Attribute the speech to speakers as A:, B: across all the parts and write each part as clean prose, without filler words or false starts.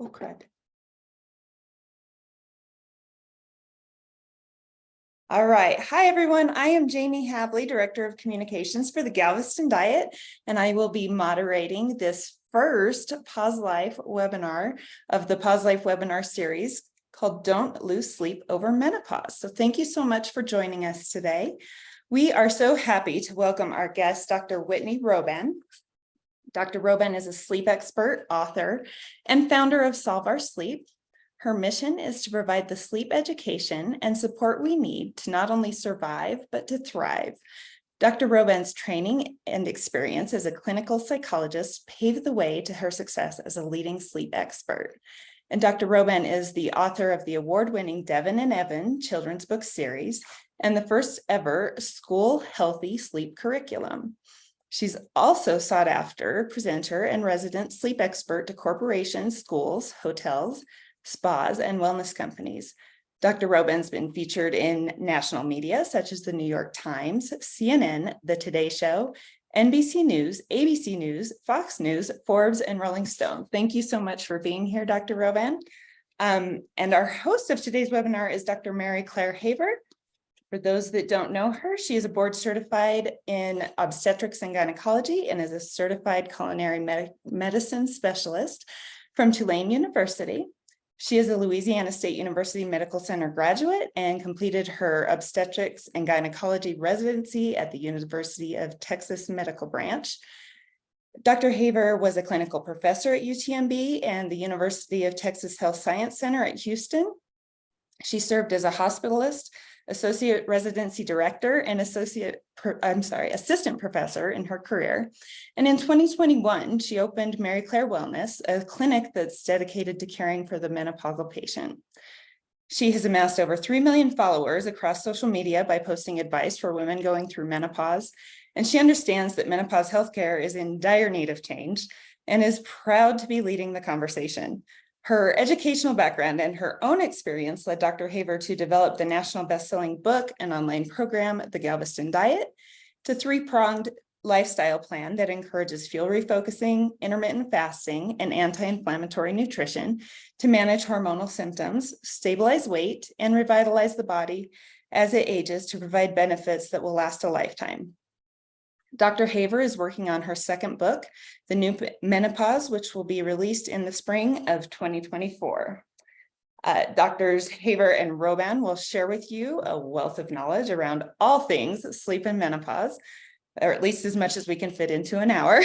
A: Oh, crud. All right. Hi, everyone. I am Jamie Havley, Director of Communications for the Galveston Diet, and I will be moderating this first Pause Life webinar of the Pause Life webinar series called Don't Lose Sleep Over Menopause. So thank you so much for joining us today. We are so happy to welcome our guest, Dr. Whitney Roban. Dr. Roban is a sleep expert, author, and founder of Solve Our Sleep. Her mission is to provide the sleep education and support we need to not only survive, but to thrive. Dr. Roban's training and experience as a clinical psychologist paved the way to her success as a leading sleep expert. And Dr. Roban is the author of the award-winning Devin and Evan children's book series and the first ever school healthy sleep curriculum. She's also sought after presenter and resident sleep expert to corporations, schools, hotels, spas, and wellness companies. Dr. Roban's been featured in national media such as the New York Times, CNN, The Today Show, NBC News, ABC News, Fox News, Forbes, and Rolling Stone. Thank you so much for being here, Dr. Roban. And our host of today's webinar is Dr. Mary Claire Haver. For those that don't know her, she is a board certified in Obstetrics and Gynecology and is a certified culinary medicine specialist from Tulane University. She is a Louisiana State University Medical Center graduate and completed her obstetrics and gynecology residency at the University of Texas Medical Branch. Dr. Haver was a clinical professor at UTMB and the University of Texas Health Science Center at Houston. She served as a hospitalist, associate residency director, and assistant professor in her career. And in 2021, she opened Mary Claire Wellness, a clinic that's dedicated to caring for the menopausal patient. She has amassed over 3 million followers across social media by posting advice for women going through menopause. And she understands that menopause healthcare is in dire need of change and is proud to be leading the conversation. Her educational background and her own experience led Dr. Haver to develop the national best-selling book and online program, The Galveston Diet, to three-pronged lifestyle plan that encourages fuel refocusing, intermittent fasting, and anti-inflammatory nutrition to manage hormonal symptoms, stabilize weight, and revitalize the body as it ages to provide benefits that will last a lifetime. Dr. Haver is working on her second book, The New Menopause, which will be released in the spring of 2024. Doctors Haver and Roban will share with you a wealth of knowledge around all things sleep and menopause, or at least as much as we can fit into an hour.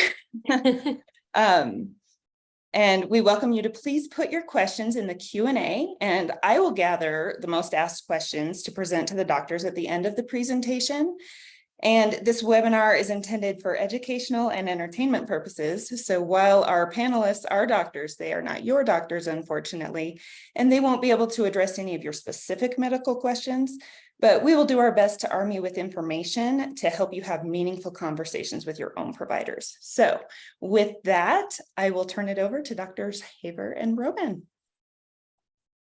A: And we welcome you to please put your questions in the Q&A, and I will gather the most asked questions to present to the doctors at the end of the presentation. And this webinar is intended for educational and entertainment purposes. So while our panelists are doctors, they are not your doctors, unfortunately, and they won't be able to address any of your specific medical questions, but we will do our best to arm you with information to help you have meaningful conversations with your own providers. So with that, I will turn it over to Drs. Haver and Roban.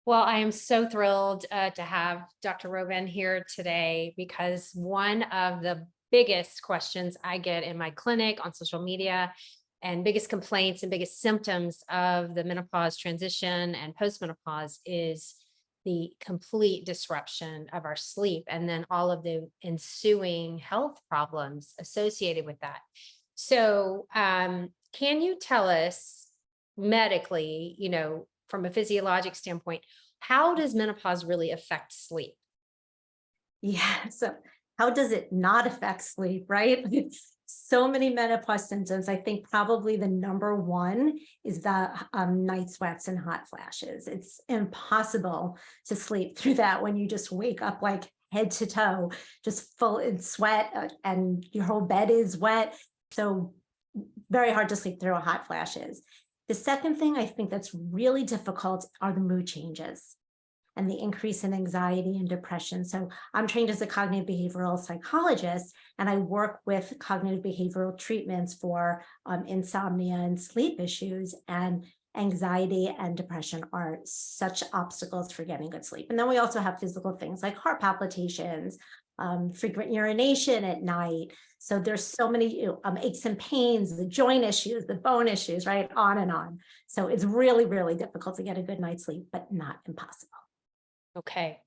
B: Well, I am so thrilled to have Dr. Roban here today because one of the biggest questions I get in my clinic, on social media, and biggest complaints and biggest symptoms of the menopause transition and postmenopause is the complete disruption of our sleep and then all of the ensuing health problems associated with that. So can you tell us medically, from a physiologic standpoint, how does menopause really affect sleep?
C: Yeah, so how does it not affect sleep, right? So many menopause symptoms. I think probably the number one is the night sweats and hot flashes. It's impossible to sleep through that when you just wake up like head to toe, just full in sweat and your whole bed is wet. So very hard to sleep through hot flashes. The second thing I think that's really difficult are the mood changes and the increase in anxiety and depression. So I'm trained as a cognitive behavioral psychologist, and I work with cognitive behavioral treatments for insomnia and sleep issues, and anxiety and depression are such obstacles for getting good sleep. And then we also have physical things like heart palpitations, frequent urination at night. So there's so many aches and pains, the joint issues, the bone issues, right? On and on. So it's really, really difficult to get a good night's sleep, but not impossible.
B: Okay.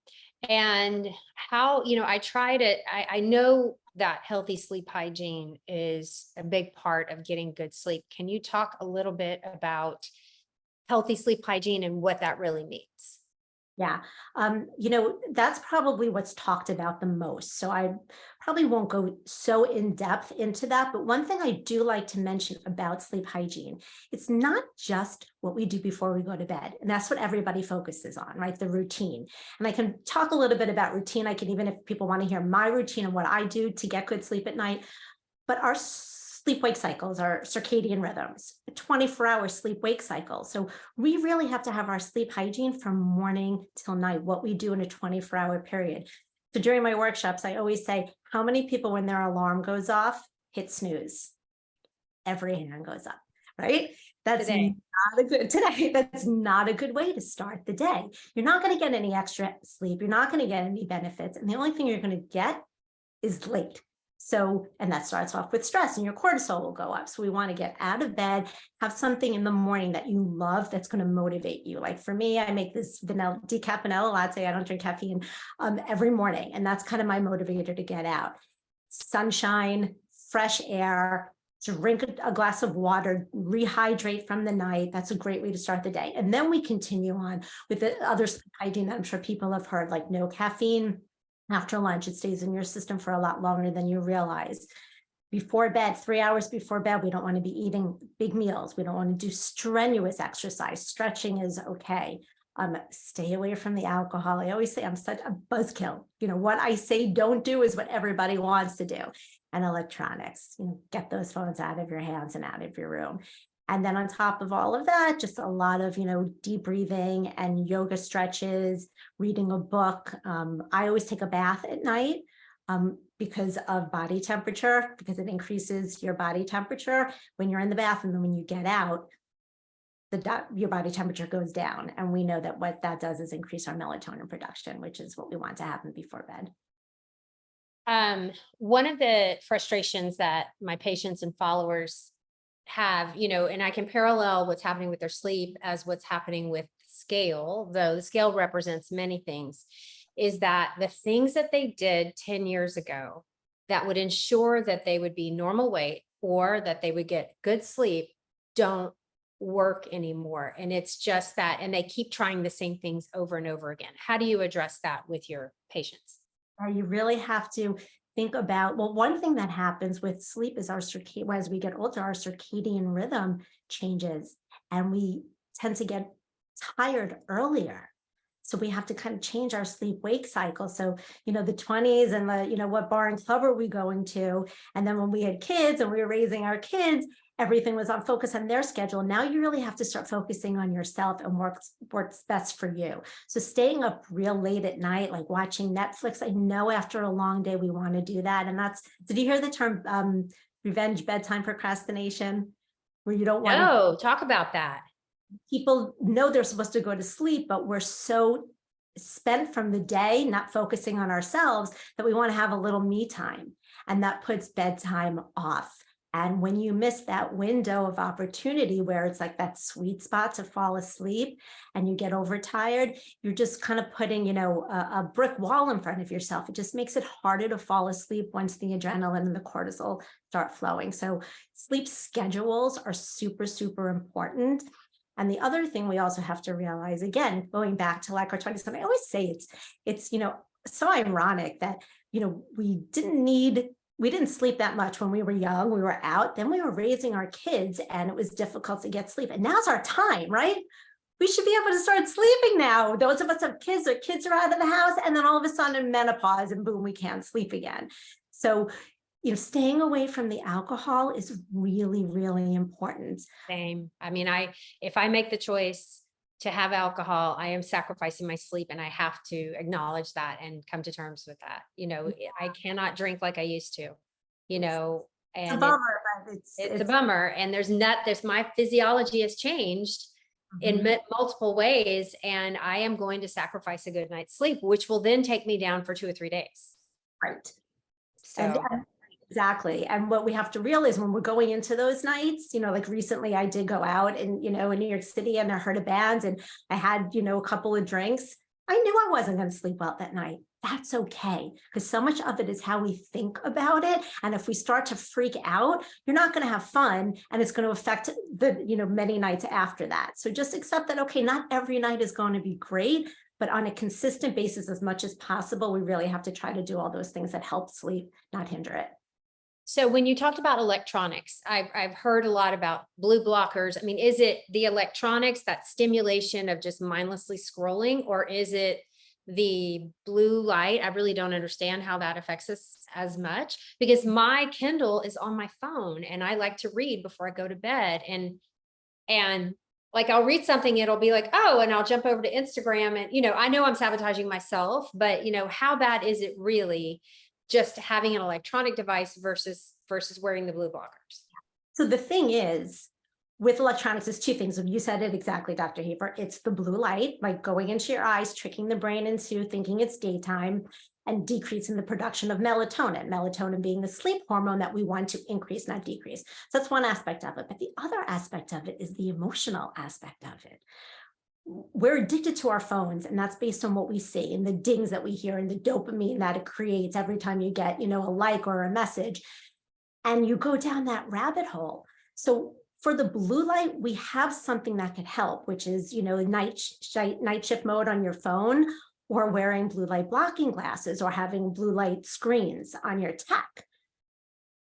B: And how, I know that healthy sleep hygiene is a big part of getting good sleep. Can you talk a little bit about healthy sleep hygiene and what that really means?
C: Yeah, that's probably what's talked about the most. So I probably won't go so in depth into that. But one thing I do like to mention about sleep hygiene, it's not just what we do before we go to bed. And that's what everybody focuses on, right? The routine. And I can talk a little bit about routine. I can, even if people want to hear my routine and what I do to get good sleep at night, but our sleep-wake cycles are circadian rhythms, a 24-hour sleep-wake cycle. So we really have to have our sleep hygiene from morning till night, what we do in a 24-hour period. So during my workshops, I always say, how many people, when their alarm goes off, hit snooze? Every hand goes up, right? That's That's not a good way to start the day. You're not going to get any extra sleep. You're not going to get any benefits. And the only thing you're going to get is late. So, and that starts off with stress, and your cortisol will go up. So we want to get out of bed, have something in the morning that you love that's going to motivate you. Like for me, I make this decaf vanilla latte. I don't drink caffeine every morning. And that's kind of my motivator to get out. Sunshine, fresh air, drink a glass of water, rehydrate from the night. That's a great way to start the day. And then we continue on with the other sleep hygiene that I'm sure people have heard, like no caffeine after lunch. It stays in your system for a lot longer than you realize. Before bed, 3 hours before bed, we don't want to be eating big meals. We don't want to do strenuous exercise. Stretching is okay. Stay away from the alcohol. I always say I'm such a buzzkill. What I say don't do is what everybody wants to do. And electronics, get those phones out of your hands and out of your room. And then on top of all of that, just a lot of, deep breathing and yoga stretches, reading a book. I always take a bath at night because of body temperature, because it increases your body temperature when you're in the bath. And then when you get out, your body temperature goes down. And we know that what that does is increase our melatonin production, which is what we want to happen before bed.
B: One of the frustrations that my patients and followers have, and I can parallel what's happening with their sleep as what's happening with scale, though the scale represents many things, is that the things that they did 10 years ago that would ensure that they would be normal weight or that they would get good sleep don't work anymore. And it's just that, and they keep trying the same things over and over again. How do you address that with your patients?
C: You really have to think about, well, one thing that happens with sleep is as we get older, our circadian rhythm changes and we tend to get tired earlier. So we have to kind of change our sleep-wake cycle. So, the 20s and what bar and club are we going to? And then when we had kids and we were raising our kids, everything was on focus on their schedule. Now you really have to start focusing on yourself and what's best for you. So staying up real late at night, like watching Netflix, I know after a long day, we want to do that. And did you hear the term revenge bedtime procrastination? Where you don't want
B: to talk about that.
C: People know they're supposed to go to sleep, but we're so spent from the day, not focusing on ourselves, that we want to have a little me time. And that puts bedtime off. And when you miss that window of opportunity where it's like that sweet spot to fall asleep and you get overtired, you're just kind of putting, a brick wall in front of yourself. It just makes it harder to fall asleep once the adrenaline and the cortisol start flowing. So sleep schedules are super, super important. And the other thing we also have to realize, again, going back to like our 20s, I always say it's so ironic that, we didn't sleep that much when we were young. We were out, then we were raising our kids and it was difficult to get sleep. And now's our time, right? We should be able to start sleeping now. Those of us have kids, or kids are out of the house, and then all of a sudden menopause and boom, we can't sleep again. So, staying away from the alcohol is really, really important.
B: Same. I mean, if I make the choice to have alcohol, I am sacrificing my sleep, and I have to acknowledge that and come to terms with that. I cannot drink like I used to, and
C: it's a bummer, but
B: it's a bummer. And my physiology has changed in multiple ways, and I am going to sacrifice a good night's sleep, which will then take me down for 2 or 3 days.
C: Right.
B: So,
C: Exactly. And what we have to realize when we're going into those nights, like recently I did go out and, in New York City and I heard a band and I had, a couple of drinks. I knew I wasn't going to sleep well that night. That's okay. Because so much of it is how we think about it. And if we start to freak out, you're not going to have fun and it's going to affect the, many nights after that. So just accept that, okay, not every night is going to be great, but on a consistent basis, as much as possible, we really have to try to do all those things that help sleep, not hinder it.
B: so when you talked about electronics, I've heard a lot about blue blockers. I mean, is it the electronics, that stimulation of just mindlessly scrolling, or is it the blue light? I really don't understand how that affects us as much, because my Kindle is on my phone and I like to read before I go to bed. And like, I'll read something, it'll be like, oh, and I'll jump over to Instagram and, I know I'm sabotaging myself, but how bad is it really just having an electronic device versus wearing the blue blockers?
C: So the thing is, with electronics, there's two things. You said it exactly, Dr. Hafer. It's the blue light, like going into your eyes, tricking the brain into thinking it's daytime, and decreasing the production of melatonin, melatonin being the sleep hormone that we want to increase, not decrease. So that's one aspect of it. But the other aspect of it is the emotional aspect of it. We're addicted to our phones, and that's based on what we see and the dings that we hear and the dopamine that it creates every time you get, a like or a message, and you go down that rabbit hole. So for the blue light, we have something that could help, which is, night shift mode on your phone, or wearing blue light blocking glasses, or having blue light screens on your tech.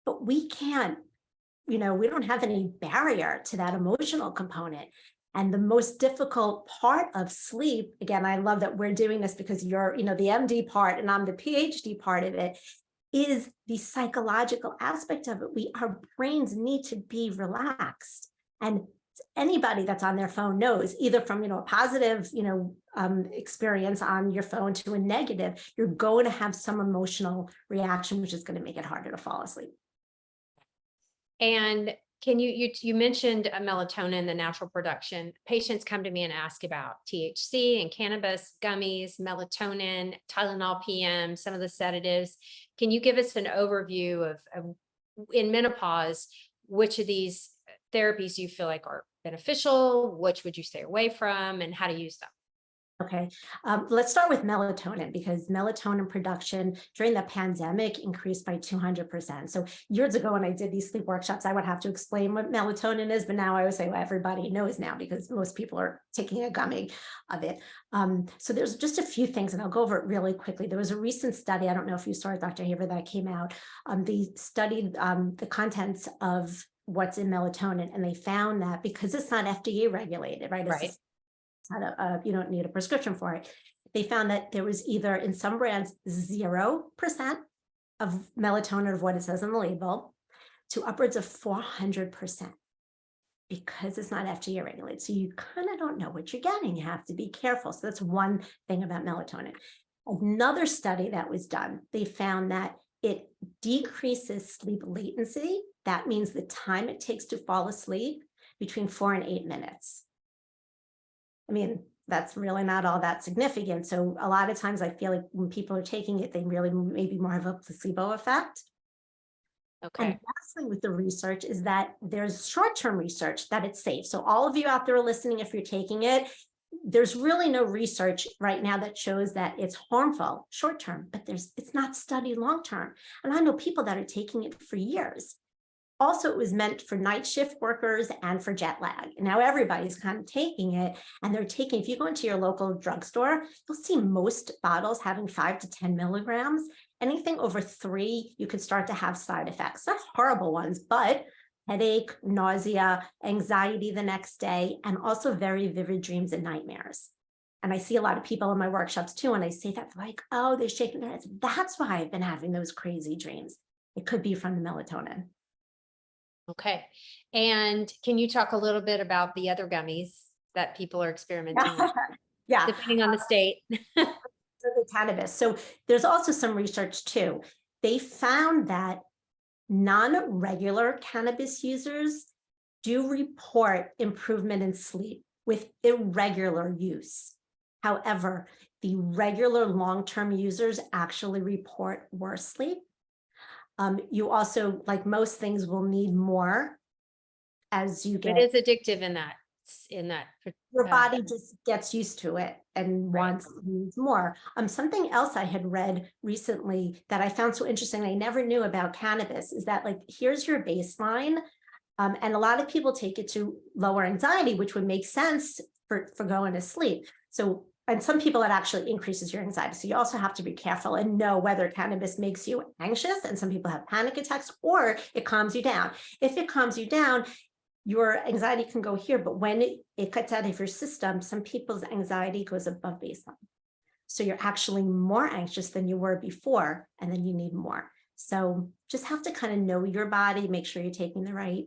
C: But we can't, we don't have any barrier to that emotional component. And the most difficult part of sleep, again, I love that we're doing this because you're, the MD part and I'm the PhD part of it, is the psychological aspect of it. Our brains need to be relaxed. And anybody that's on their phone knows, either from, a positive, experience on your phone to a negative, you're going to have some emotional reaction, which is going to make it harder to fall asleep.
B: And can you mentioned melatonin, the natural production. Patients come to me and ask about THC and cannabis, gummies, melatonin, Tylenol PM, some of the sedatives. Can you give us an overview of in menopause, which of these therapies you feel like are beneficial, which would you stay away from, and how to use them?
C: Okay, let's start with melatonin, because melatonin production during the pandemic increased by 200%. So years ago, when I did these sleep workshops, I would have to explain what melatonin is, but now I would say, well, everybody knows now because most people are taking a gummy of it. So there's just a few things, and I'll go over it really quickly. There was a recent study, I don't know if you saw it, Dr. Haver, that came out. They studied the contents of what's in melatonin, and they found that because it's not FDA regulated, right?
B: Right.
C: You don't need a prescription for it. They found that there was either in some brands 0% of melatonin of what it says on the label to upwards of 400% because it's not FDA regulated. So you kind of don't know what you're getting. You have to be careful. So that's one thing about melatonin. Another study that was done, they found that it decreases sleep latency. That means the time it takes to fall asleep between 4 and 8 minutes. I mean, that's really not all that significant. So a lot of times I feel like when people are taking it, they really maybe more of a placebo effect.
B: Okay.
C: And lastly, with the research is that there's short-term research that it's safe. So all of you out there listening, if you're taking it, there's really no research right now that shows that it's harmful short-term, but it's not studied long-term. And I know people that are taking it for years. Also, it was meant for night shift workers and for jet lag. And now everybody's kind of taking it, and they're taking, if you go into your local drugstore, you'll see most bottles having 5 to 10 milligrams. Anything over 3, you could start to have side effects, not horrible ones, but headache, nausea, anxiety the next day, and also very vivid dreams and nightmares. And I see a lot of people in my workshops too, and I say that, they're like, oh, they're shaking their heads. That's why I've been having those crazy dreams. It could be from the melatonin.
B: Okay. And can you talk a little bit about the other gummies that people are experimenting with,
C: Yeah.
B: depending on the state?
C: So the cannabis. So there's also some research too. They found that non-regular cannabis users do report improvement in sleep with irregular use. However, the regular long-term users actually report worse sleep. You also, like most things, will need more as you get.
B: It is addictive in that.
C: Your body just gets used to it and wants needs more. Something else I had read recently that I found so interesting, I never knew about cannabis, is that like, here's your baseline. And a lot of people take it to lower anxiety, which would make sense for going to sleep. So, and some people it actually increases your anxiety. So you also have to be careful and know whether cannabis makes you anxious, and some people have panic attacks, or it calms you down. If it calms you down, your anxiety can go here, but when it cuts out of your system, some people's anxiety goes above baseline. So you're actually more anxious than you were before, and then you need more. So just have to kind of know your body, make sure you're taking the right,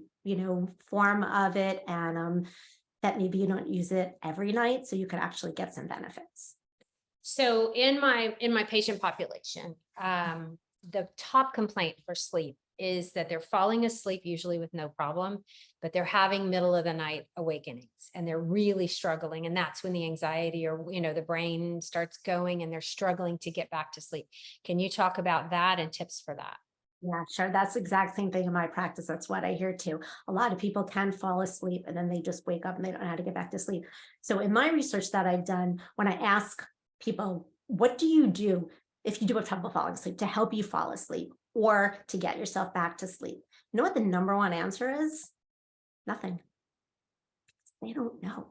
C: form of it, and that maybe you don't use it every night, so you could actually get some benefits.
B: So in my patient population, the top complaint for sleep is that they're falling asleep usually with no problem, but they're having middle of the night awakenings and they're really struggling. And that's when the anxiety or, the brain starts going and they're struggling to get back to sleep. Can you talk about that and tips for that?
C: Yeah, sure. That's the exact same thing in my practice. That's what I hear too. A lot of people can fall asleep and then they just wake up and they don't know how to get back to sleep. So in my research that I've done, when I ask people, what do you do if you do have trouble falling asleep to help you fall asleep or to get yourself back to sleep? You know what the number one answer is? Nothing. They don't know.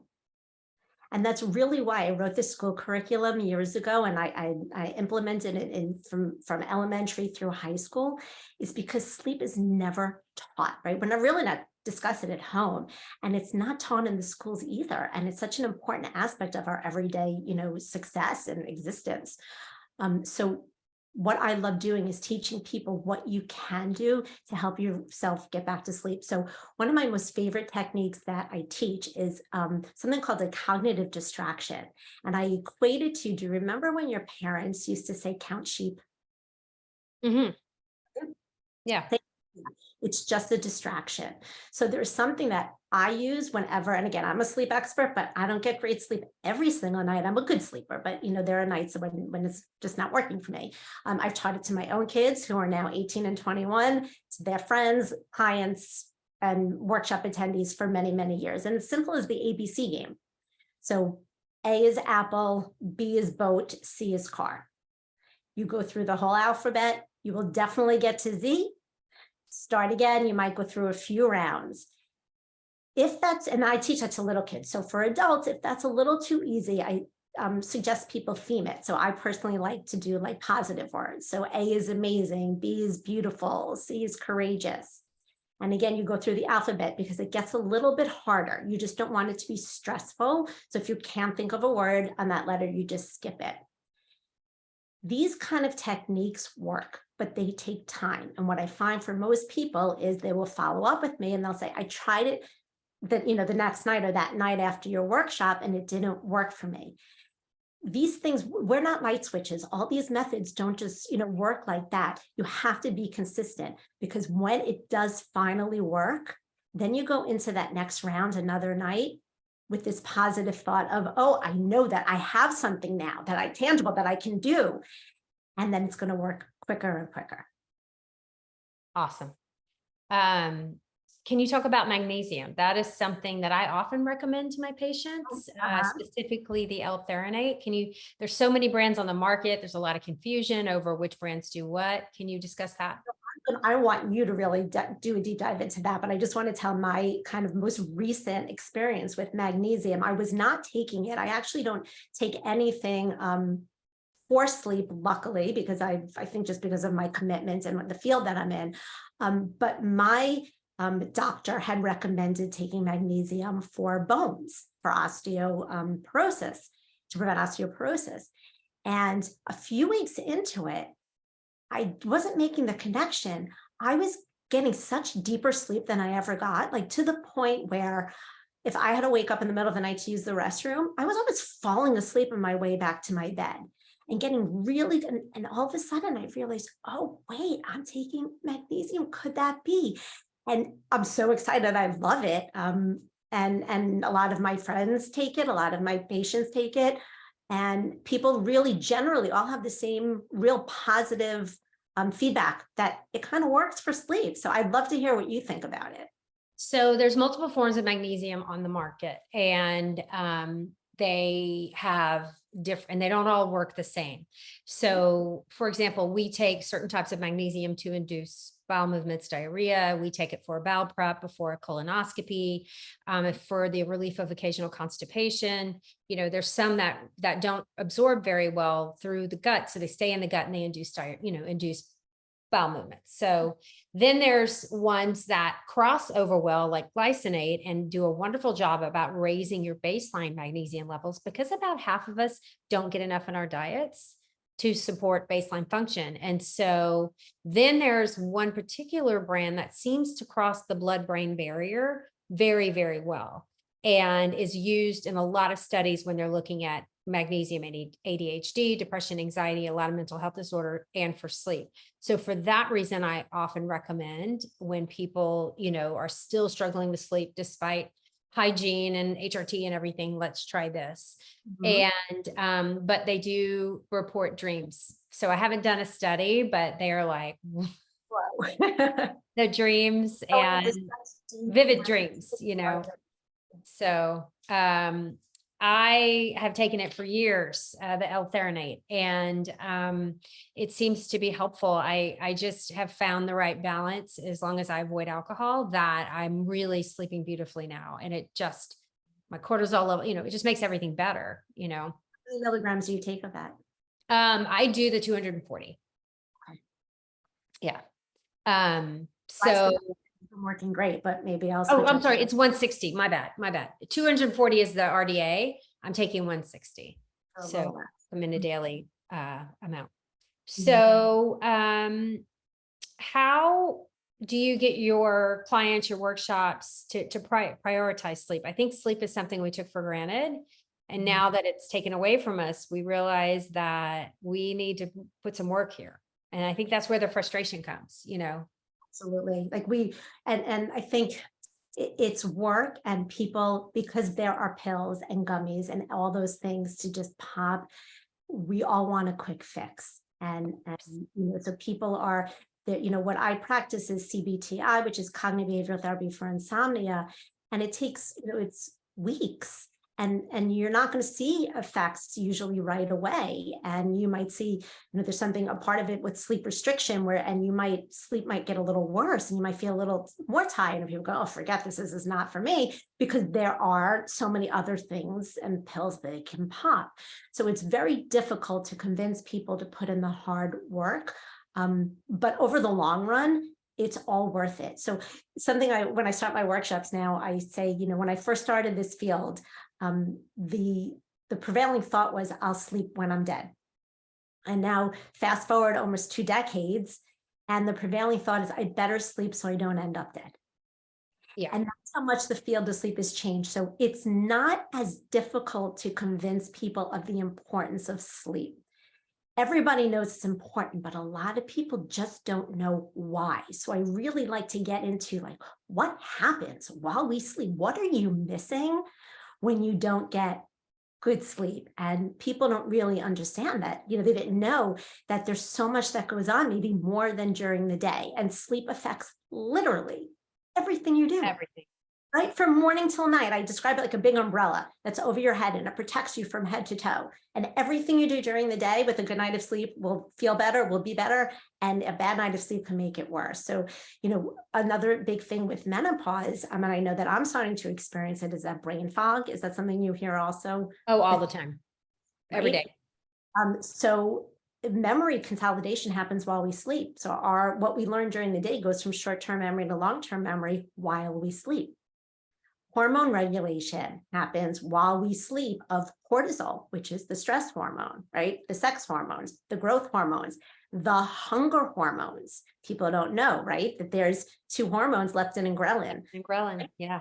C: And that's really why I wrote this school curriculum years ago, and I implemented it from elementary through high school, is because sleep is never taught, right? We're really not discussing it at home, and it's not taught in the schools either. And it's such an important aspect of our everyday, success and existence. So what I love doing is teaching people what you can do to help yourself get back to sleep. So one of my most favorite techniques that I teach is something called a cognitive distraction. And I equate it to, do you remember when your parents used to say, count sheep?
B: Mm-hmm. Yeah.
C: It's just a distraction. So there's something that I use whenever, and again, I'm a sleep expert, but I don't get great sleep every single night. I'm a good sleeper, but there are nights when it's just not working for me. I've taught it to my own kids who are now 18 and 21, to their friends, clients, and workshop attendees for many, many years. And it's simple as the ABC game. So A is apple, B is boat, C is car. You go through the whole alphabet, you will definitely get to Z. Start again, you might go through a few rounds. If that's, and I teach that to little kids. So for adults, if that's a little too easy, I suggest people theme it. So I personally like to do like positive words. So A is amazing, B is beautiful, C is courageous. And again, you go through the alphabet because it gets a little bit harder. You just don't want it to be stressful. So if you can't think of a word on that letter, you just skip it. These kind of techniques work, but they take time. And what I find for most people is they will follow up with me and they'll say, I tried it the next night or that night after your workshop, and it didn't work for me. These things, we're not light switches. All these methods don't just, work like that. You have to be consistent, because when it does finally work, then you go into that next round another night with this positive thought of, oh, I know that I have something now that I tangible that I can do. And then it's going to work quicker and quicker.
B: Awesome. Can you talk about magnesium? That is something that I often recommend to my patients, specifically the LThenite. There's so many brands on the market. There's a lot of confusion over which brands do what. Can you discuss that?
C: I want you to really do a deep dive into that, but I just want to tell my kind of most recent experience with magnesium. I was not taking it. I actually don't take anything for sleep, luckily, because I think just because of my commitment and the field that I'm in. But my doctor had recommended taking magnesium for bones, for osteoporosis, to prevent osteoporosis. And a few weeks into it, I wasn't making the connection. I was getting such deeper sleep than I ever got, like to the point where if I had to wake up in the middle of the night to use the restroom, I was almost falling asleep on my way back to my bed and getting really, and all of a sudden I realized, oh, wait, I'm taking magnesium. Could that be? And I'm so excited. I love it. And a lot of my friends take it. A lot of my patients take it. And people really generally all have the same real positive feedback that it kind of works for sleep. So I'd love to hear what you think about it.
B: So there's multiple forms of magnesium on the market, and they have different, and they don't all work the same. So for example, we take certain types of magnesium to induce bowel movements, diarrhea. We take it for a bowel prep before a colonoscopy, for the relief of occasional constipation. There's some that don't absorb very well through the gut, so they stay in the gut and they induce induce bowel movements. So then there's ones that cross over well, like glycinate, and do a wonderful job about raising your baseline magnesium levels, because about half of us don't get enough in our diets to support baseline function. And so then there's one particular brand that seems to cross the blood-brain barrier very, very well, and is used in a lot of studies when they're looking at magnesium and ADHD, depression, anxiety, a lot of mental health disorder, and for sleep. So for that reason, I often recommend, when people, are still struggling with sleep despite hygiene and HRT and everything, let's try this. And, but they do report dreams. So I haven't done a study, but they are like, the dreams and vivid dreams, So, I have taken it for years, the LThenite, and it seems to be helpful. I just have found the right balance, as long as I avoid alcohol, that I'm really sleeping beautifully now. And it just, my cortisol level, it just makes everything better,
C: How many milligrams do you take of that?
B: I do the 240.
C: Okay.
B: Yeah. So
C: I'm working great, but maybe I'll.
B: Oh, I'm sorry. It's 160. My bad. 240 is the RDA. I'm taking 160. So I'm in a daily amount. So how do you get your clients, your workshops to prioritize sleep? I think sleep is something we took for granted. And now that it's taken away from us, we realize that we need to put some work here. And I think that's where the frustration comes,
C: Absolutely. And I think it's work, and people, because there are pills and gummies and all those things to just pop, we all want a quick fix. And so people are there, what I practice is CBTI, which is cognitive behavioral therapy for insomnia. And it takes, it's weeks. And you're not going to see effects usually right away. And you might see, there's something, a part of it with sleep restriction sleep might get a little worse, and you might feel a little more tired, and people go, oh, forget this is not for me, because there are so many other things and pills that it can pop. So it's very difficult to convince people to put in the hard work. But over the long run, it's all worth it. So when I start my workshops now, I say, when I first started this field, the prevailing thought was, I'll sleep when I'm dead. And now fast forward almost 2 decades, and the prevailing thought is, I better sleep so I don't end up dead. Yeah. And that's how much the field of sleep has changed. So it's not as difficult to convince people of the importance of sleep. Everybody knows it's important, but a lot of people just don't know why. So I really like to get into what happens while we sleep? What are you missing when you don't get good sleep? And people don't really understand that. They didn't know that there's so much that goes on, maybe more than during the day. And sleep affects literally everything you do. Everything. Right? From morning till night. I describe it like a big umbrella that's over your head, and it protects you from head to toe. And everything you do during the day with a good night of sleep will feel better, will be better. And a bad night of sleep can make it worse. So, another big thing with menopause, and I know that I'm starting to experience it, is that brain fog. Is that something you hear also? Oh,
B: all the time. Every day.
C: So memory consolidation happens while we sleep. So what we learn during the day goes from short-term memory to long-term memory while we sleep. Hormone regulation happens while we sleep of cortisol, which is the stress hormone, right? The sex hormones, the growth hormones, the hunger hormones. People don't know, right? That there's 2 hormones, leptin and ghrelin. Yeah.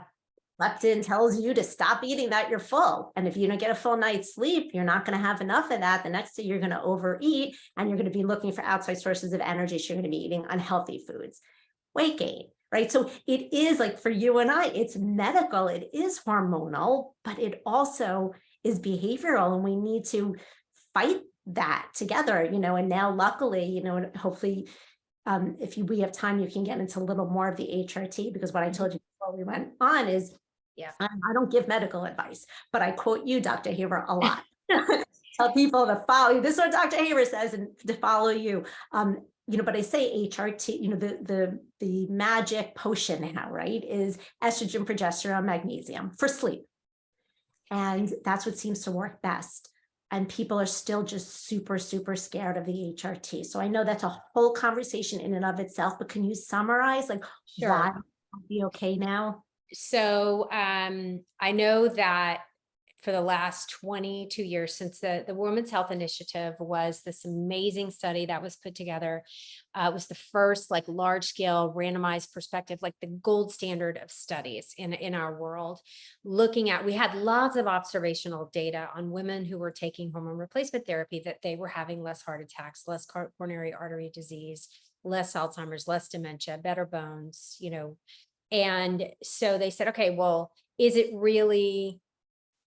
C: Leptin tells you to stop eating, that you're full. And if you don't get a full night's sleep, you're not going to have enough of that. The next day you're going to overeat, and you're going to be looking for outside sources of energy. So you're going to be eating unhealthy foods. Weight gain. Right. So it is like, for you and I, it's medical, it is hormonal, but it also is behavioral, and we need to fight that together, and now luckily, and hopefully if we have time, you can get into a little more of the HRT, because what I told you before we went on is,
B: Yeah.
C: I don't give medical advice, but I quote you, Dr. Haber, a lot. Tell people to follow you. This is what Dr. Haber says, and to follow you. But I say HRT, the magic potion now, right, is estrogen, progesterone, magnesium for sleep. And that's what seems to work best. And people are still just super, super scared of the HRT. So I know that's a whole conversation in and of itself, but can you summarize why it'll be okay now?
B: So I know that for the last 22 years, since the Women's Health Initiative was this amazing study that was put together, it was the first large scale randomized perspective, the gold standard of studies in our world. We had lots of observational data on women who were taking hormone replacement therapy, that they were having less heart attacks, less coronary artery disease, less Alzheimer's, less dementia, better bones, And so they said, okay, well, is it really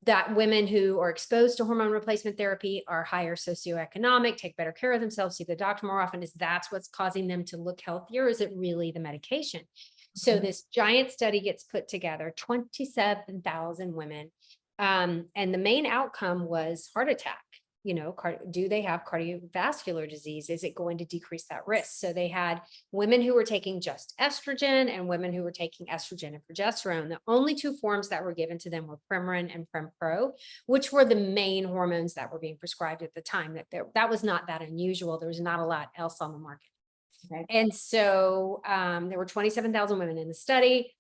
B: that women who are exposed to hormone replacement therapy are higher socioeconomic, take better care of themselves, see the doctor more often? That's what's causing them to look healthier? Or is it really the medication? So this giant study gets put together, 27,000 women. And the main outcome was heart attack. Do they have cardiovascular disease? Is it going to decrease that risk? So they had women who were taking just estrogen and women who were taking estrogen and progesterone. The only two forms that were given to them were Premarin and Prempro, which were the main hormones that were being prescribed at the time. That was not that unusual. There was not a lot else on the market. Okay. And so there were 27,000 women in the study.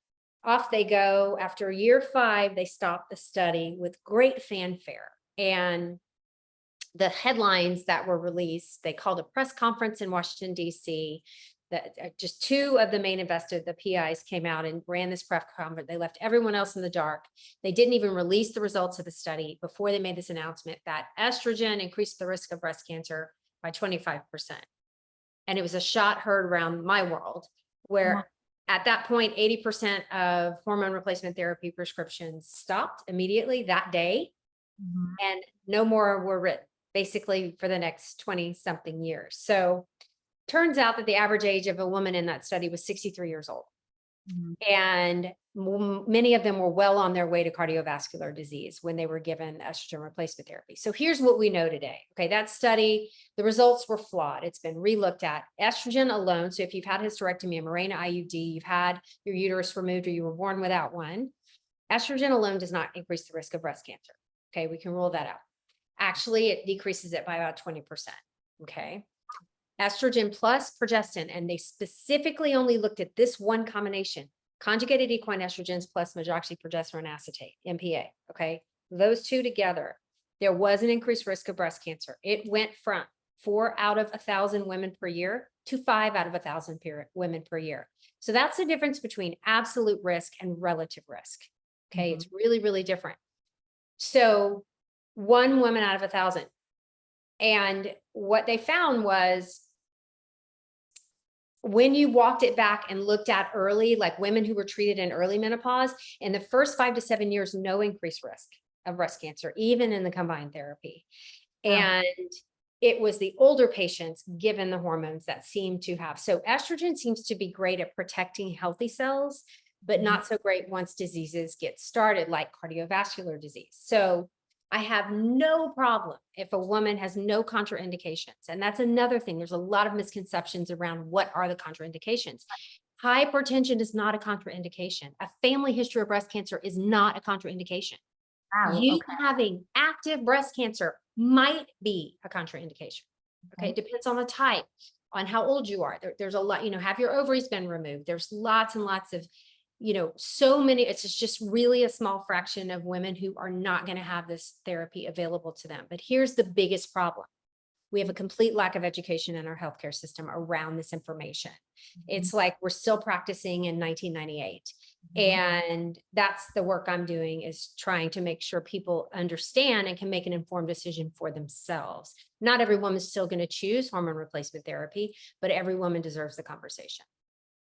B: Off they go. After year 5, they stopped the study with great fanfare. And the headlines that were released, they called a press conference in Washington, D.C. That just 2 of the main investors, the PIs, came out and ran this press conference. They left everyone else in the dark. They didn't even release the results of the study before they made this announcement that estrogen increased the risk of breast cancer by 25%. And it was a shot heard around my world, where at that point, 80% of hormone replacement therapy prescriptions stopped immediately that day, and no more were written, basically for the next 20 something years. So turns out that the average age of a woman in that study was 63 years old. And many of them were well on their way to cardiovascular disease when they were given estrogen replacement therapy. So here's what we know today. Okay, that study, the results were flawed. It's been relooked at. Estrogen alone, so if you've had hysterectomy, a Mirena IUD, you've had your uterus removed, or you were born without one, estrogen alone does not increase the risk of breast cancer. Okay, we can rule that out. Actually, it decreases it by about 20%. Okay. Estrogen plus progestin, and they specifically only looked at this one combination, conjugated equine estrogens plus medroxyprogesterone acetate, MPA. Okay. Those two together, there was an increased risk of breast cancer. It went from 4 out of 1,000 women per year to 5 out of 1,000 women per year. So that's the difference between absolute risk and relative risk. Okay. It's really, really different. So 1 woman out of 1,000. And what they found was, when you walked it back and looked at early, women who were treated in early menopause, in the first 5 to 7 years, no increased risk of breast cancer, even in the combined therapy. And it was the older patients given the hormones that seemed to have. So estrogen seems to be great at protecting healthy cells, but not so great once diseases get started, like cardiovascular disease. So I have no problem if a woman has no contraindications. And that's another thing. There's a lot of misconceptions around what are the contraindications. Hypertension is not a contraindication. A family history of breast cancer is not a contraindication. Wow, having active breast cancer might be a contraindication. Okay, it depends on the type, on how old you are. There's a lot, have your ovaries been removed? There's lots and lots of so many, it's just really a small fraction of women who are not going to have this therapy available to them. But here's the biggest problem. We have a complete lack of education in our healthcare system around this information. It's like we're still practicing in 1998. And that's the work I'm doing, is trying to make sure people understand and can make an informed decision for themselves. Not every woman's still going to choose hormone replacement therapy, but every woman deserves the conversation.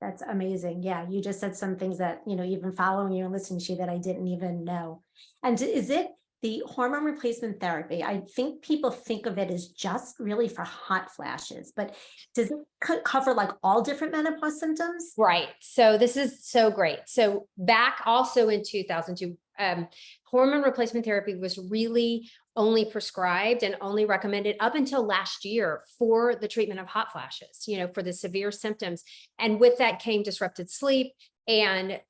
C: That's amazing. Yeah, you just said some things that, even following you and listening to you, that I didn't even know. And is it the hormone replacement therapy, I think people think of it as just really for hot flashes, but does it cover like all different menopause symptoms?
B: Right. So this is so great. So back also in 2002, hormone replacement therapy was really only prescribed and only recommended up until last year for the treatment of hot flashes, for the severe symptoms. And with that came disrupted sleep and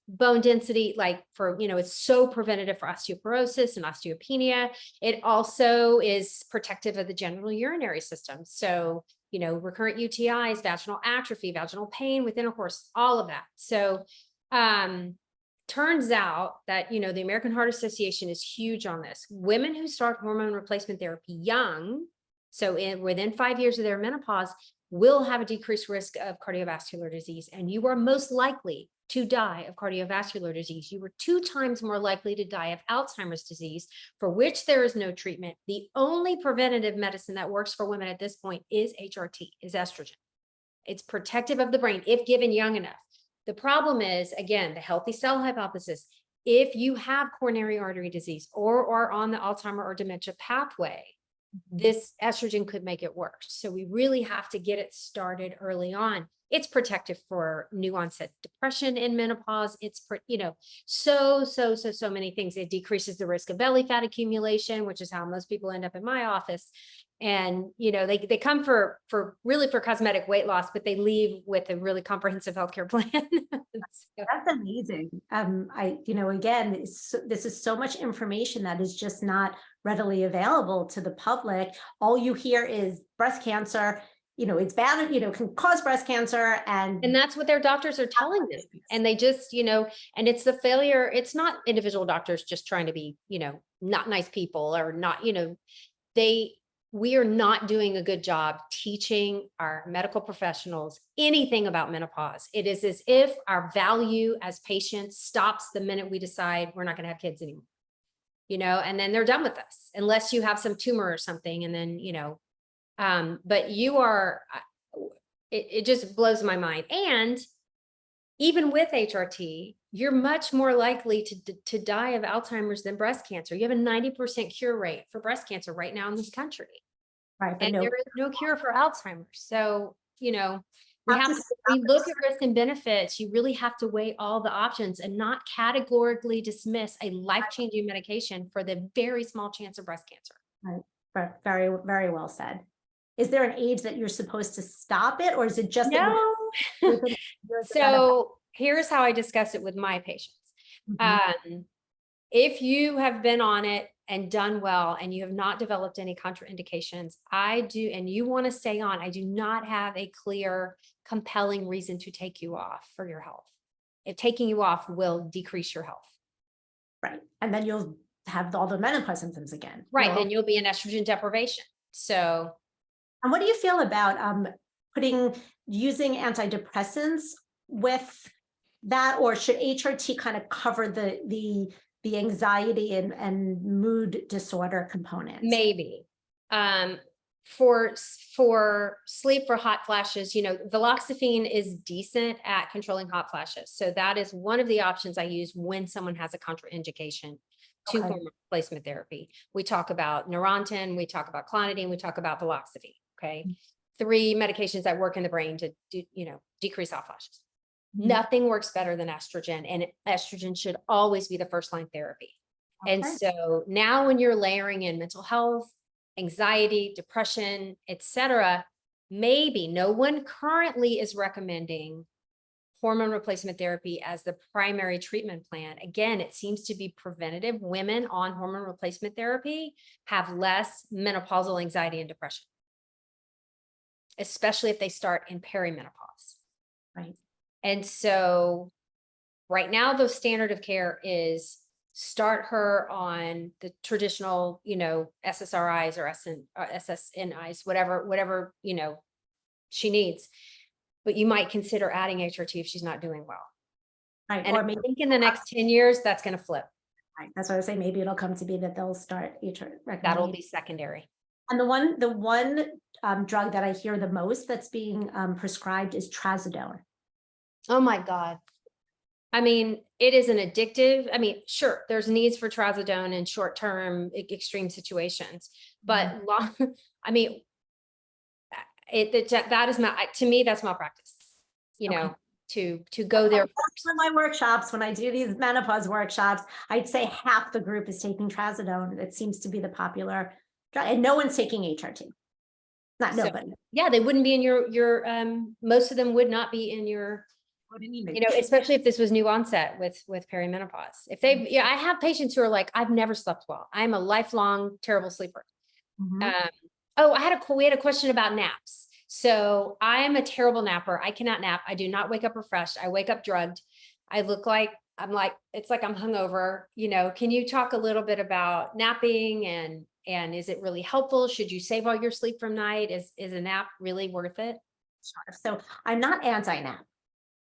B: bone density, like for, it's so preventative for osteoporosis and osteopenia. It also is protective of the genital urinary system. So, recurrent UTIs, vaginal atrophy, vaginal pain with intercourse, all of that. So, turns out that, the American Heart Association is huge on this. Women who start hormone replacement therapy young, so within 5 years of their menopause, will have a decreased risk of cardiovascular disease. And you are most likely to die of cardiovascular disease. You were 2 times more likely to die of Alzheimer's disease, for which there is no treatment. The only preventative medicine that works for women at this point is HRT, is estrogen. It's protective of the brain if given young enough. The problem is, again, the healthy cell hypothesis. If you have coronary artery disease or are on the Alzheimer or dementia pathway, this estrogen could make it worse. So we really have to get it started early on. It's protective for new onset depression in menopause. It's, so many things. It decreases the risk of belly fat accumulation, which is how most people end up in my office. And, they come for cosmetic weight loss, but they leave with a really comprehensive healthcare plan.
C: That's amazing. Again, this is so much information that is just not readily available to the public. All you hear is breast cancer, it's bad, can cause breast cancer. And
B: that's what their doctors are telling them. And they just, and it's the failure. It's not individual doctors just trying to be, not nice people or not, we are not doing a good job teaching our medical professionals anything about menopause. It is as if our value as patients stops the minute we decide we're not going to have kids anymore, and then they're done with us unless you have some tumor or something. And then, but you are, it just blows my mind. And even with HRT, you're much more likely to die of Alzheimer's than breast cancer. You have a 90% cure rate for breast cancer right now in this country.
C: Right,
B: and there is no cure for Alzheimer's. So, we look at risk and benefits. You really have to weigh all the options and not categorically dismiss a life-changing medication for the very small chance of breast cancer.
C: Right. Very, very well said. Is there an age that you're supposed to stop it, or is it just
B: no? So here's how I discuss it with my patients. If you have been on it and done well, and you have not developed any contraindications, and you want to stay on, I do not have a clear, compelling reason to take you off for your health. If taking you off will decrease your health.
C: Right. And then you'll have all the menopause symptoms again.
B: Right. Then you'll be in estrogen deprivation. So.
C: And what do you feel about using antidepressants with that, or should HRT kind of cover the anxiety and mood disorder components?
B: Maybe. For sleep, for hot flashes, viloxifene is decent at controlling hot flashes. So that is one of the options I use when someone has a contraindication to hormone replacement therapy. We talk about Neurontin, we talk about clonidine, we talk about viloxifene. Okay. 3 medications that work in the brain to decrease hot flashes. Nothing works better than estrogen, and estrogen should always be the first line therapy. And so now when you're layering in mental health, anxiety, depression, etc., maybe no one currently is recommending hormone replacement therapy as the primary treatment plan. Again, it seems to be preventative. Women on hormone replacement therapy have less menopausal anxiety and depression, especially if they start in perimenopause.
C: Right. And
B: so right now, the standard of care is start her on the traditional, SSRIs or SSNIs, whatever, she needs. But you might consider adding HRT if she's not doing well.
C: Right.
B: And I think in the next 10 years, that's going to flip.
C: Right. That's what I was saying. Maybe it'll come to be that they'll start HRT.
B: That'll be secondary.
C: And the one drug that I hear the most that's being prescribed is trazodone.
B: Oh my God. I mean, it is an addictive. I mean, sure, there's needs for trazodone in short-term extreme situations, but long, I mean, that is to me, that's malpractice, you
C: Okay.
B: know, to go there.
C: In my workshops, when I do these menopause workshops, I'd say half the group is taking trazodone. It seems to be the popular drug, and no one's taking HRT. Not
B: So,
C: nobody.
B: yeah, they wouldn't be in your most of them would not be in your, especially if this was new onset with perimenopause. If they, yeah, I have patients who are like, I've never slept well. I'm a lifelong terrible sleeper.
C: Mhm.
B: Oh, we had a question about naps. So I am a terrible napper. I cannot nap. I do not wake up refreshed. I wake up drugged. I look like it's like I'm hungover. Can you talk a little bit about napping and is it really helpful? Should you save all your sleep from night? Is a nap really worth it?
C: Sure. So I'm not anti-nap.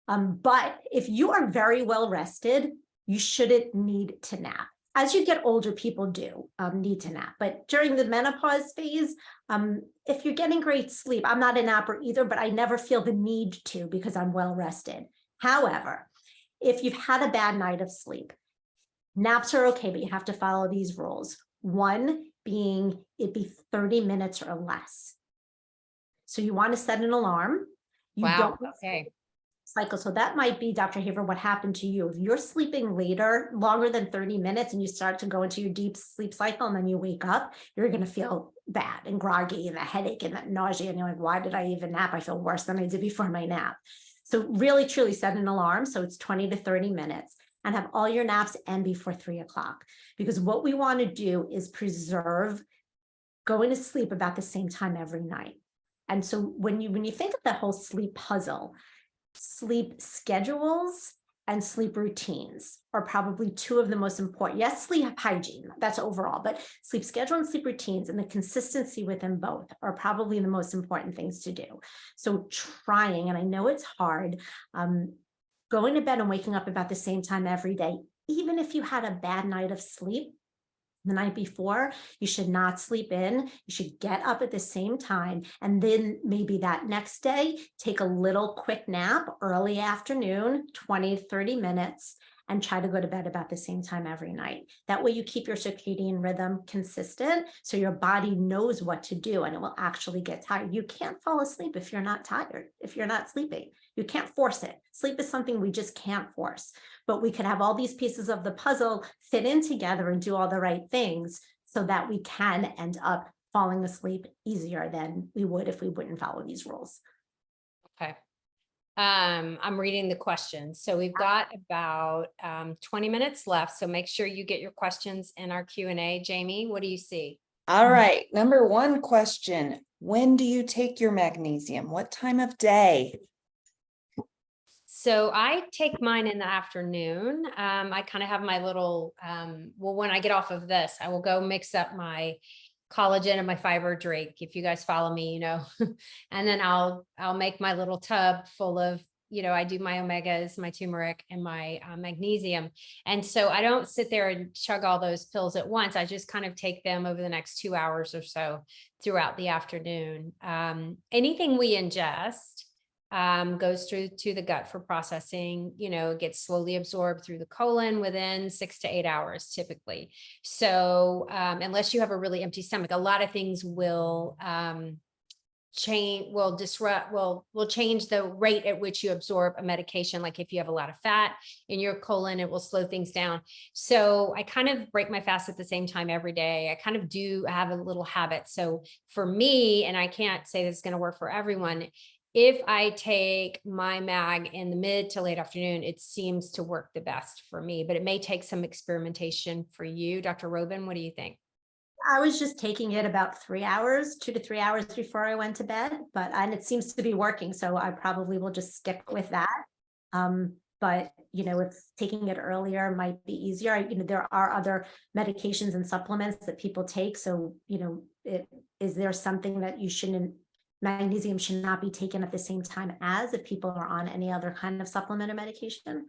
C: But if you are very well rested, you shouldn't need to nap. As you get older, people do need to nap. But during the menopause phase, if you're getting great sleep, I'm not a napper either, but I never feel the need to because I'm well rested. However, if you've had a bad night of sleep, naps are okay, but you have to follow these rules. One being it'd be 30 minutes or less. So you want to set an alarm. You
B: Wow.
C: don't
B: Okay.
C: cycle. So that might be, Dr. Haver, what happened to you. If you're sleeping later, longer than 30 minutes, and you start to go into your deep sleep cycle, and then you wake up, you're going to feel bad and groggy and a headache and that nausea. And you're like, why did I even nap? I feel worse than I did before my nap. So really, truly set an alarm. So it's 20 to 30 minutes and have all your naps end before 3 o'clock. Because what we want to do is preserve going to sleep about the same time every night. And so when you think of the whole sleep puzzle, sleep schedules and sleep routines are probably two of the most important. Yes, sleep hygiene, that's overall, but sleep schedule and sleep routines and the consistency within both are probably the most important things to do. So trying, and I know it's hard, going to bed and waking up about the same time every day, even if you had a bad night of sleep the night before, you should not sleep in. You should get up at the same time. And then maybe that next day, take a little quick nap, early afternoon, 20, 30 minutes, and try to go to bed about the same time every night. That way you keep your circadian rhythm consistent so your body knows what to do and it will actually get tired. You can't fall asleep if you're not tired, if you're not sleeping. You can't force it. Sleep is something we just can't force. But we could have all these pieces of the puzzle fit in together and do all the right things so that we can end up falling asleep easier than we would if we wouldn't follow these rules.
B: Okay. I'm reading the questions. So we've got about 20 minutes left. So make sure you get your questions in our Q&A. Jamie, what do you see?
A: All right. Number one question. When do you take your magnesium? What time of day?
B: So I take mine in the afternoon. I kind of have my little, well, when I get off of this, I will go mix up my collagen and my fiber drink. If you guys follow me, and then I'll make my little tub full of, I do my omegas, my turmeric and my magnesium. And so I don't sit there and chug all those pills at once. I just kind of take them over the next 2 hours or so throughout the afternoon. Anything we ingest goes through to the gut for processing, it gets slowly absorbed through the colon within 6 to 8 hours typically. So unless you have a really empty stomach, a lot of things will change the rate at which you absorb a medication. Like if you have a lot of fat in your colon, it will slow things down. So I kind of break my fast at the same time every day. I kind of do have a little habit. So for me, and I can't say this is going to work for everyone, if I take my mag in the mid to late afternoon, it seems to work the best for me, but it may take some experimentation for you. Dr. Robin, what do you think?
C: I was just taking it about 3 hours, 2 to 3 hours before I went to bed, and it seems to be working. So I probably will just stick with that. But, if taking it earlier might be easier, there are other medications and supplements that people take. So, is there something that magnesium should not be taken at the same time as if people are on any other kind of supplement or medication?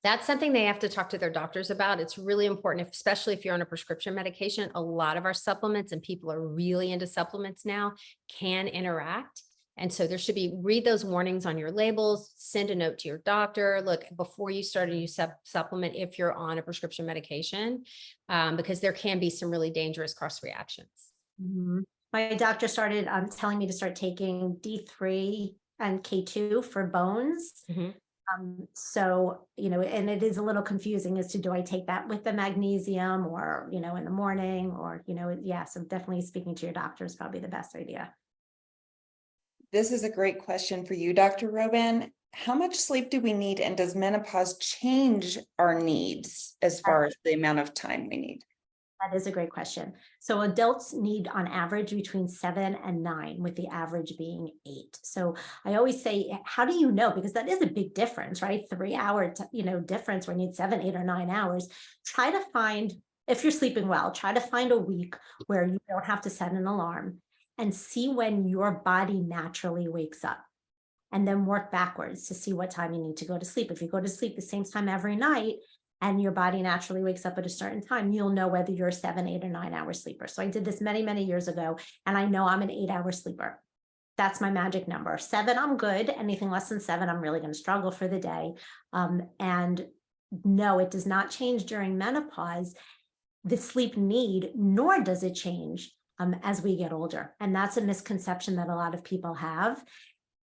B: That's something they have to talk to their doctors about. It's really important, especially if you're on a prescription medication. A lot of our supplements, and people are really into supplements now, can interact. And so there should be, read those warnings on your labels, send a note to your doctor. Look, before you start a new supplement, if you're on a prescription medication, because there can be some really dangerous cross reactions.
C: Mhm. My doctor started telling me to start taking D3 and K2 for bones.
B: Mhm.
C: So, and it is a little confusing as to, do I take that with the magnesium or, in the morning or, yeah, so definitely speaking to your doctor is probably the best idea.
A: This is a great question for you, Dr. Robin. How much sleep do we need, and does menopause change our needs as far as the amount of time we need?
C: That is a great question. So adults need on average between 7 and 9, with the average being 8. So I always say, how do you know? Because that is a big difference, right? 3-hour, difference where you need 7, 8, or 9 hours. Try to find, if you're sleeping well, try to find a week where you don't have to set an alarm and see when your body naturally wakes up. And then work backwards to see what time you need to go to sleep. If you go to sleep the same time every night, and your body naturally wakes up at a certain time, you'll know whether you're a 7, 8, or 9-hour sleeper. So I did this many, many years ago, and I know I'm an 8-hour sleeper. That's my magic number. 7, I'm good. Anything less than 7, I'm really going to struggle for the day. And no, it does not change during menopause, the sleep need, nor does it change as we get older. And that's a misconception that a lot of people have.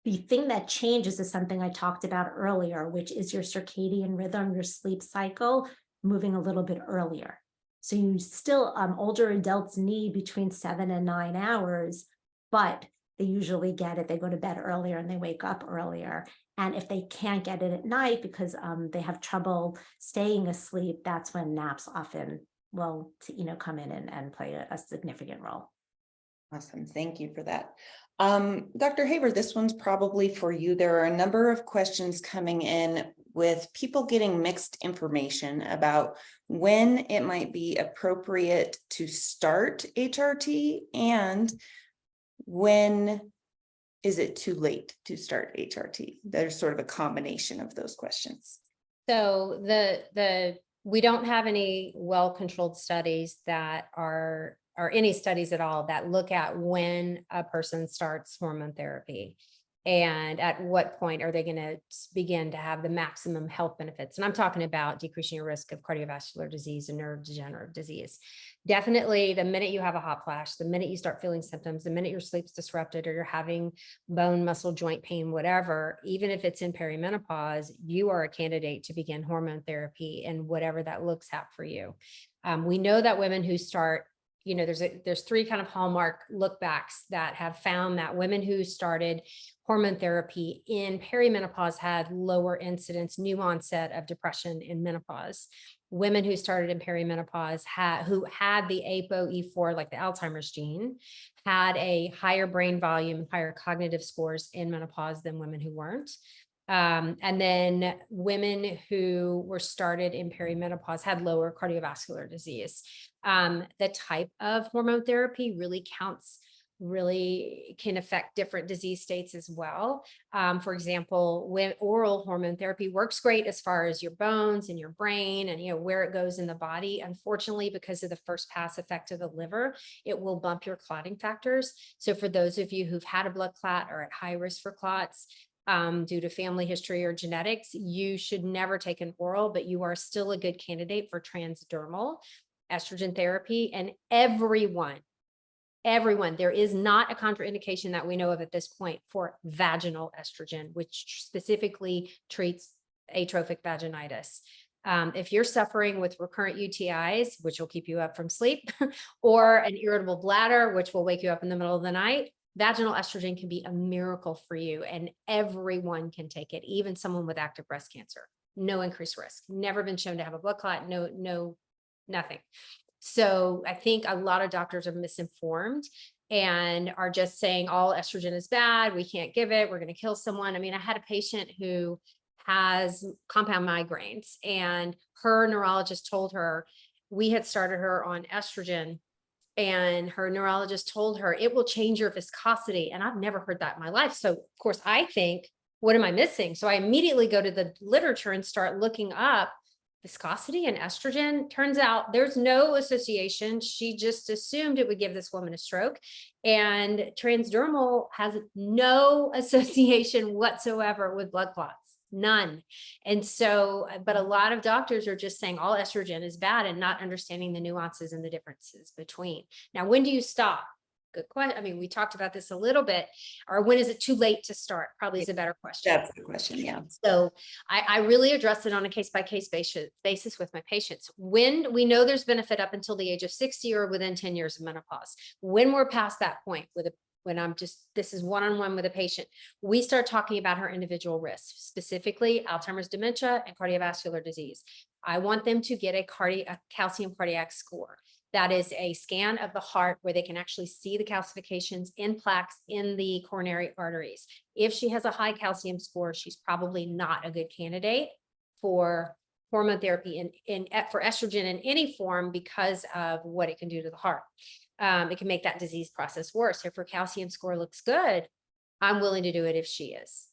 C: The thing that changes is something I talked about earlier, which is your circadian rhythm, your sleep cycle moving a little bit earlier. So you still, older adults need between 7 and 9 hours, but they usually get it. They go to bed earlier and they wake up earlier. And if they can't get it at night because they have trouble staying asleep, that's when naps often will, come in and play a significant role.
A: Awesome. Thank you for that. Dr. Haver, this one's probably for you. There are a number of questions coming in with people getting mixed information about when it might be appropriate to start HRT and when is it too late to start HRT. There's sort of a combination of those questions.
B: So we don't have any well-controlled studies that are, or any studies at all that look at when a person starts hormone therapy and at what point are they going to begin to have the maximum health benefits. And I'm talking about decreasing your risk of cardiovascular disease and neurodegenerative disease. Definitely the minute you have a hot flash, the minute you start feeling symptoms, the minute your sleep's disrupted or you're having bone, muscle, joint pain, whatever, even if it's in perimenopause, you are a candidate to begin hormone therapy and whatever that looks at for you. We know that women who start, there's 3 kind of hallmark look backs that have found that women who started hormone therapy in perimenopause had lower incidence, new onset of depression in menopause. Women who started in perimenopause who had the ApoE4, like the Alzheimer's gene, had a higher brain volume, higher cognitive scores in menopause than women who weren't. And then women who were started in perimenopause had lower cardiovascular disease. The type of hormone therapy really can affect different disease states as well. For example, when oral hormone therapy works great as far as your bones and your brain and where it goes in the body. Unfortunately, because of the first pass effect of the liver, it will bump your clotting factors. So for those of you who've had a blood clot or at high risk for clots, due to family history or genetics, you should never take an oral, but you are still a good candidate for transdermal estrogen therapy. And everyone, there is not a contraindication that we know of at this point for vaginal estrogen, which specifically treats atrophic vaginitis. If you're suffering with recurrent UTIs, which will keep you up from sleep, or an irritable bladder, which will wake you up in the middle of the night, vaginal estrogen can be a miracle for you, and everyone can take it, even someone with active breast cancer. No increased risk, never been shown to have a blood clot, nothing. So I think a lot of doctors are misinformed and are just saying all estrogen is bad, we can't give it, we're going to kill someone. I mean, I had a patient who has compound migraines, and her neurologist told her, we had started her on estrogen, and her neurologist told her it will change your viscosity. And I've never heard that in my life. So of course I think, what am I missing? So I immediately go to the literature and start looking up viscosity and estrogen. Turns out there's no association. She just assumed it would give this woman a stroke. And transdermal has no association whatsoever with blood clots, none. And so, but a lot of doctors are just saying all estrogen is bad and not understanding the nuances and the differences between. Now, when do you stop? Good question. I mean, we talked about this a little bit, or when is it too late to start? Probably is a better question.
A: That's the question. Yeah.
B: So I really address it on a case-by-case basis with my patients. When we know there's benefit up until the age of 60 or within 10 years of menopause, when we're past that point when I'm just, this is one-on-one with a patient, we start talking about her individual risks, specifically Alzheimer's, dementia, and cardiovascular disease. I want them to get a calcium cardiac score. That is a scan of the heart where they can actually see the calcifications in plaques in the coronary arteries. If she has a high calcium score, she's probably not a good candidate for hormone therapy for estrogen in any form because of what it can do to the heart. It can make that disease process worse. If her calcium score looks good, I'm willing to do it if she is.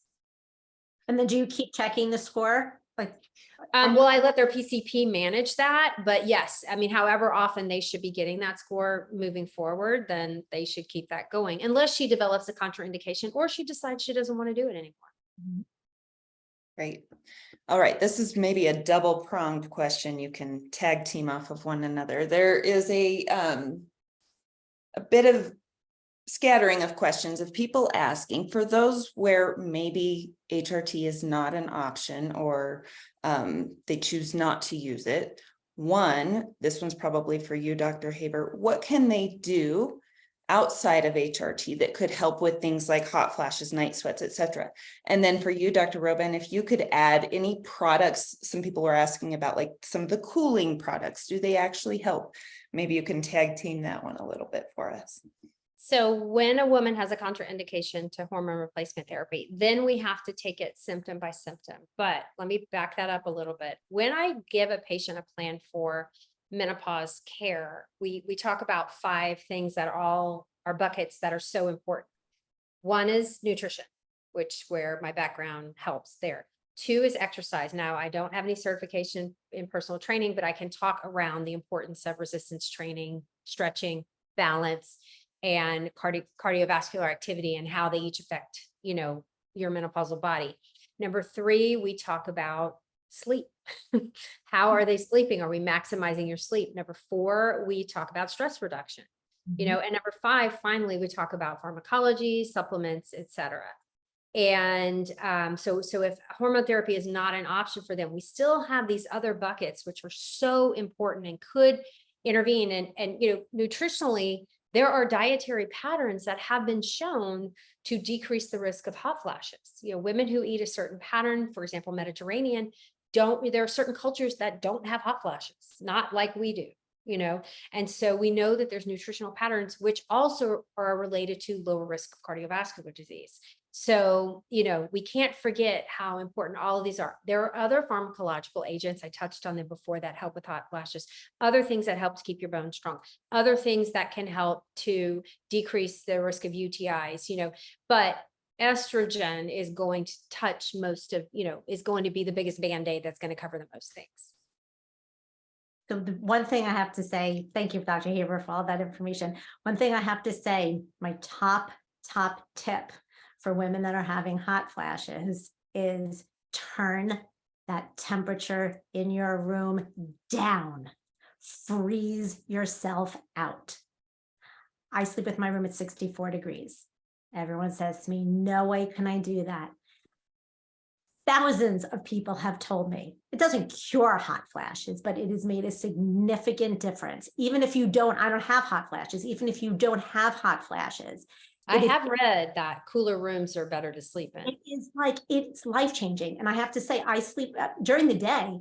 C: And then do you keep checking the score?
B: Well, I let their PCP manage that, but yes, I mean, however often they should be getting that score moving forward, then they should keep that going unless she develops a contraindication or she decides she doesn't want to do it anymore.
A: Great. All right. This is maybe a double-pronged question. You can tag team off of one another. There is a bit of scattering of questions of people asking for those where maybe HRT is not an option or they choose not to use it. One, this one's probably for you, Dr. Haber. What can they do outside of HRT that could help with things like hot flashes, night sweats, etc.? And then for you, Dr. Robin, if you could add any products, some people were asking about like some of the cooling products, do they actually help? Maybe you can tag team that one a little bit for us.
B: So when a woman has a contraindication to hormone replacement therapy, then we have to take it symptom by symptom. But let me back that up a little bit. When I give a patient a plan for menopause care, we talk about 5 things that are buckets that are so important. One is nutrition, where my background helps there. 2 is exercise. Now, I don't have any certification in personal training, but I can talk around the importance of resistance training, stretching, balance, and cardiovascular activity and how they each affect, your menopausal body. Number 3, we talk about sleep. How are they sleeping? Are we maximizing your sleep? Number 4, we talk about stress reduction, and number 5, finally, we talk about pharmacology, supplements, etc. And so if hormone therapy is not an option for them, we still have these other buckets, which are so important and could intervene. And nutritionally, there are dietary patterns that have been shown to decrease the risk of hot flashes. Women who eat a certain pattern, for example, Mediterranean, there are certain cultures that don't have hot flashes, not like we do, and so we know that there's nutritional patterns which also are related to lower risk of cardiovascular disease. So, we can't forget how important all of these are. There are other pharmacological agents, I touched on them before, that help with hot flashes, other things that help to keep your bones strong, other things that can help to decrease the risk of UTIs, but estrogen is going to touch most of, is going to be the biggest Band-Aid that's going to cover the most things.
C: So the one thing I have to say, thank you, Dr. Haber, for all that information. One thing I have to say, my top tip for women that are having hot flashes is turn that temperature in your room down. Freeze yourself out. I sleep with my room at 64 degrees. Everyone says to me, no way can I do that. Thousands of people have told me it doesn't cure hot flashes, but it has made a significant difference. Even if I don't have hot flashes, even if you don't have hot flashes.
B: I have read that cooler rooms are better to sleep in.
C: It's life-changing. And I have to say, I sleep during the day.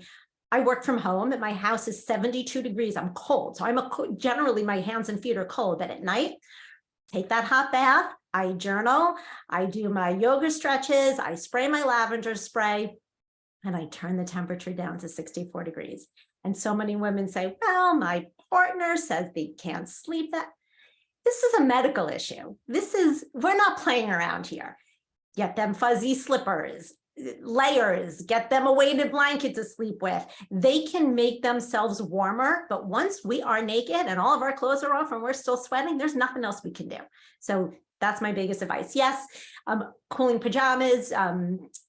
C: I work from home and my house is 72 degrees. I'm cold. So generally my hands and feet are cold, but at night, take that hot bath. I journal, I do my yoga stretches, I spray my lavender spray, and I turn the temperature down to 64 degrees. And so many women say, well, my partner says they can't sleep. This is a medical issue. We're not playing around here. Get them fuzzy slippers, layers, get them a weighted blanket to sleep with. They can make themselves warmer, but once we are naked and all of our clothes are off and we're still sweating, there's nothing else we can do. So that's my biggest advice. Yes, cooling pajamas,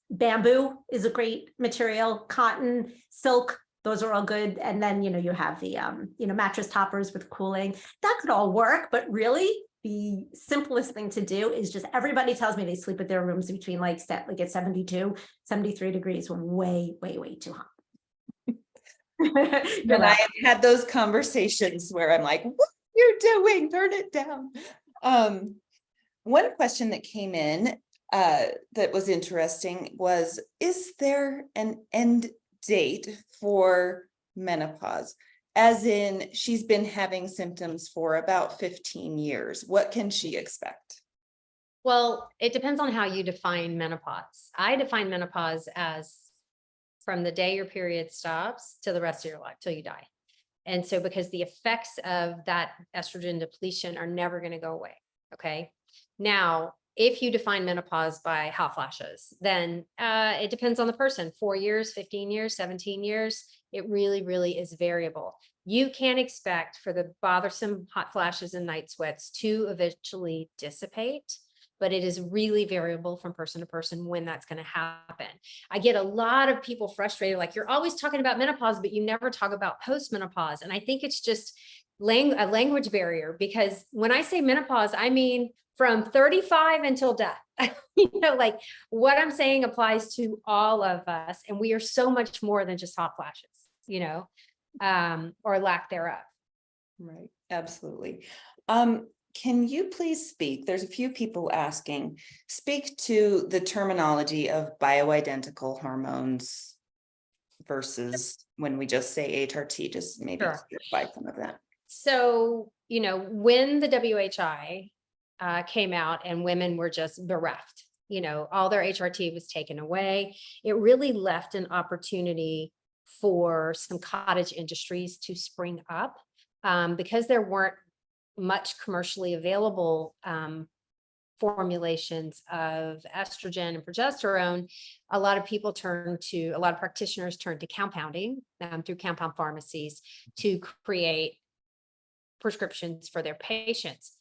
C: bamboo is a great material, cotton, silk, those are all good. And then, you have the, mattress toppers with cooling. That could all work, but really the simplest thing to do is just, everybody tells me they sleep at their rooms between like at 72, 73 degrees, way, way, way too hot.
A: And I have had those conversations where I'm like, what are you doing? Turn it down. One question that came in that was interesting was, is there an end date for menopause? As in, she's been having symptoms for about 15 years. What can she expect?
B: Well, it depends on how you define menopause. I define menopause as from the day your period stops to the rest of your life, till you die. And so because the effects of that estrogen depletion are never going to go away. Okay. Now, if you define menopause by hot flashes, then it depends on the person. 4 years, 15 years, 17 years. It really, really is variable. You can expect for the bothersome hot flashes and night sweats to eventually dissipate, but it is really variable from person to person when that's going to happen. I get a lot of people frustrated, like, you're always talking about menopause, but you never talk about postmenopause. And I think it's just a language barrier, because when I say menopause, I mean from 35 until death. Like what I'm saying applies to all of us. And we are so much more than just hot flashes, or lack thereof.
A: Right. Absolutely. Can you please speak? There's a few people asking, speak to the terminology of bioidentical hormones versus when we just say HRT, just maybe clarify some of that.
B: So, when the WHI came out and women were just bereft, all their HRT was taken away. It really left an opportunity for some cottage industries to spring up because there weren't much commercially available formulations of estrogen and progesterone. A lot of practitioners turned to compounding through compound pharmacies to create prescriptions for their patients.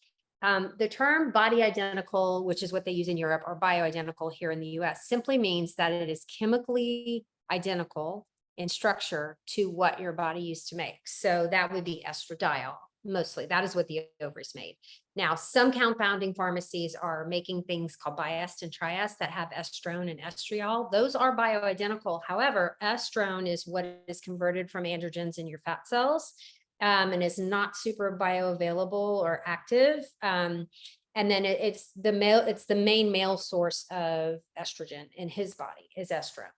B: The term body identical, which is what they use in Europe, or bioidentical here in the US, simply means that it is chemically identical in structure to what your body used to make. So that would be estradiol, mostly. That is what the ovaries made. Now, some compounding pharmacies are making things called biest and triest that have estrone and estriol. Those are bioidentical. However, estrone is what is converted from androgens in your fat cells. And is not super bioavailable or active. And then it's the main male source of estrogen in his body is estrone.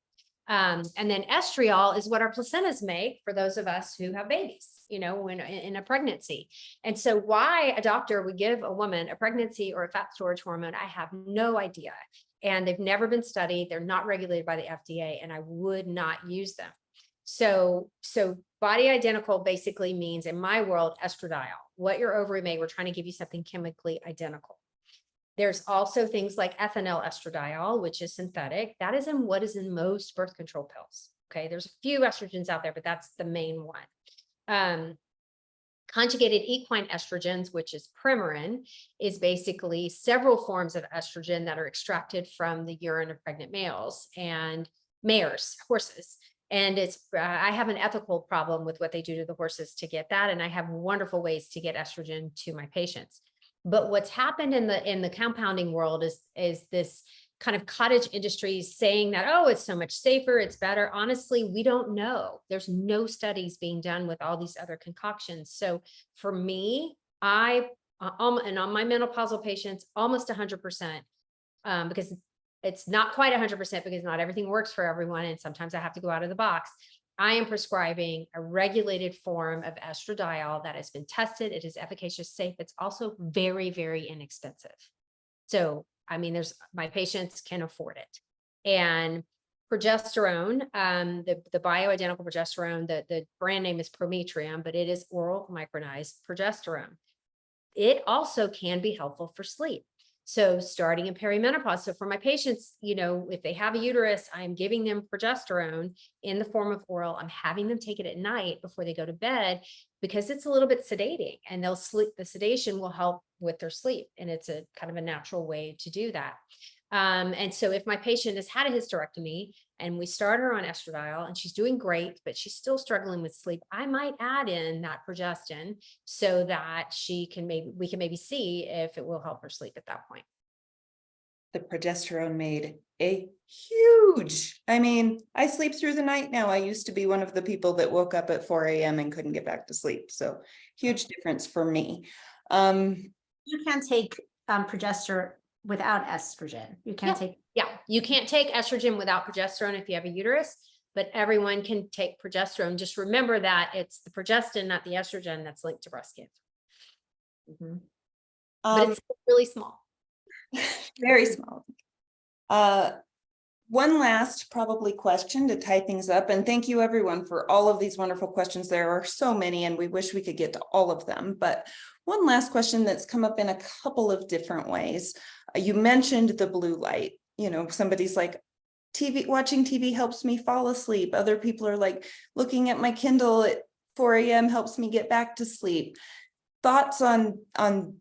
B: And then estriol is what our placentas make for those of us who have babies, when in a pregnancy. And so why a doctor would give a woman a pregnancy or a fat storage hormone, I have no idea. And they've never been studied. They're not regulated by the FDA, and I would not use them. So body identical basically means, in my world, estradiol, what your ovary made. We're trying to give you something chemically identical. There's also things like ethinyl estradiol, which is synthetic. That is in what is in most birth control pills. Okay. There's a few estrogens out there, but that's the main one. Conjugated equine estrogens, which is Premarin, is basically several forms of estrogen that are extracted from the urine of pregnant males and mares, horses. And I have an ethical problem with what they do to the horses to get that. And I have wonderful ways to get estrogen to my patients. But what's happened in the compounding world is this kind of cottage industries saying that, oh, it's so much safer, it's better. Honestly, we don't know. There's no studies being done with all these other concoctions. So for me, and on my menopausal patients, almost 100%, because it's not quite 100% because not everything works for everyone. And sometimes I have to go out of the box. I am prescribing a regulated form of estradiol that has been tested. It is efficacious, safe. It's also very, very inexpensive. So, my patients can afford it. And progesterone, the bioidentical progesterone, the brand name is Prometrium, but it is oral micronized progesterone. It also can be helpful for sleep. So starting in perimenopause. So for my patients, you know, if they have a uterus, I'm giving them progesterone in the form of oral. I'm having them take it at night before they go to bed because it's a little bit sedating, and they'll sleep. The sedation will help with their sleep. And it's a kind of a natural way to do that. And so if my patient has had a hysterectomy and we start her on estradiol and she's doing great, but she's still struggling with sleep, I might add in that progestin so that we can maybe see if it will help her sleep at that point.
A: The progesterone made a huge, I mean, I sleep through the night now. I used to be one of the people that woke up at 4 a.m. and couldn't get back to sleep. So huge difference for me.
C: You can take progesterone without estrogen. You can't take.
B: Yeah, you can't take estrogen without progesterone if you have a uterus, but everyone can take progesterone. Just remember that it's the progestin, not the estrogen, that's linked to breast cancer.
C: Mhm.
B: But it's really small.
A: Very small. One last probably question to tie things up, and thank you everyone for all of these wonderful questions. There are so many and we wish we could get to all of them, but one last question that's come up in a couple of different ways. You mentioned the blue light. You know, somebody's like, watching TV helps me fall asleep. Other people are like, looking at my Kindle at 4 a.m. helps me get back to sleep. Thoughts on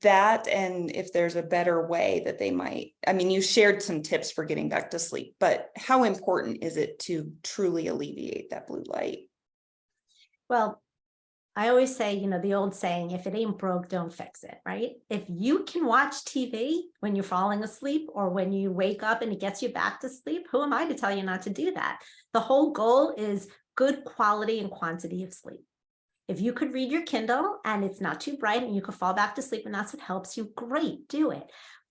A: that, and if there's a better way that they might, I mean, you shared some tips for getting back to sleep, but how important is it to truly alleviate that blue light?
C: Well, I always say, you know, the old saying, if it ain't broke, don't fix it, right? If you can watch TV when you're falling asleep or when you wake up and it gets you back to sleep, who am I to tell you not to do that? The whole goal is good quality and quantity of sleep. If you could read your Kindle and it's not too bright and you could fall back to sleep and that's what helps you, great, do it.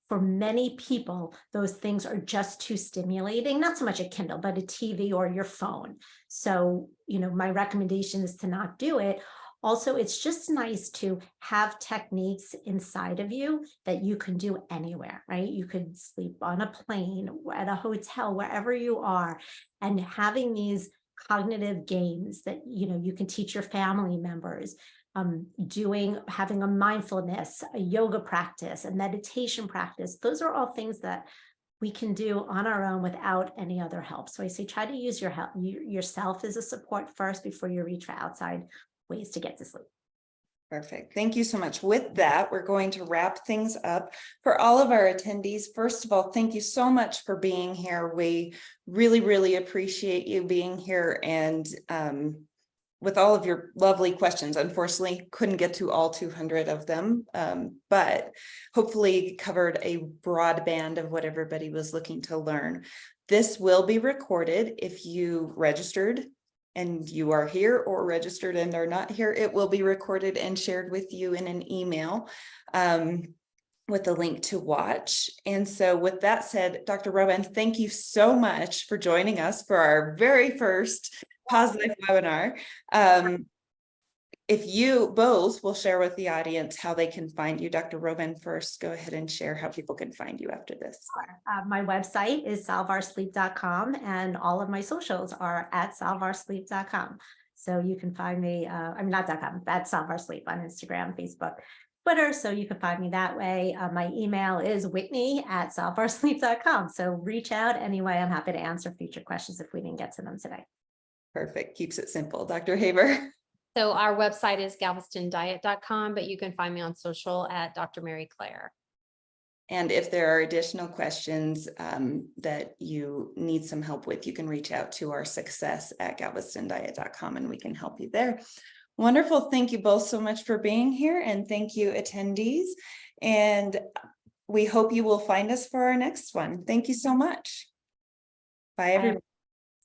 C: For many people, those things are just too stimulating, not so much a Kindle, but a TV or your phone. So, you know, my recommendation is to not do it. Also, it's just nice to have techniques inside of you that you can do anywhere, right? You could sleep on a plane, at a hotel, wherever you are, and having these cognitive games that, you know, you can teach your family members, having a mindfulness, a yoga practice, a meditation practice. Those are all things that we can do on our own without any other help. So I say, try to use your help, yourself as a support first before you reach for outside ways to get to sleep.
A: Perfect. Thank you so much. With that, we're going to wrap things up. For all of our attendees, first of all, thank you so much for being here. We really, really appreciate you being here, and with all of your lovely questions. Unfortunately, couldn't get to all 200 of them, but hopefully covered a broad band of what everybody was looking to learn. This will be recorded. If you registered and you are here, or registered and are not here, it will be recorded and shared with you in an email with a link to watch. And so with that said, Dr. Rowan, thank you so much for joining us for our very first Pause Life webinar. If you both will share with the audience how they can find you. Dr. Rowan, first, go ahead and share how people can find you after this.
C: My website is salvoursleep.com, and all of my socials are at salvoursleep.com. So you can find me, I'm not .com, at salvoursleep on Instagram, Facebook, Twitter. So you can find me that way. My email is whitney@salvoursleep.com. So reach out anyway. I'm happy to answer future questions if we didn't get to them today.
A: Perfect. Keeps it simple. Dr. Haber.
B: So our website is galvestondiet.com, but you can find me on social at Dr. Mary Claire.
A: And if there are additional questions that you need some help with, you can reach out to our success@galvestondiet.com and we can help you there. Wonderful. Thank you both so much for being here, and thank you, attendees. And we hope you will find us for our next one. Thank you so much. Bye, everyone.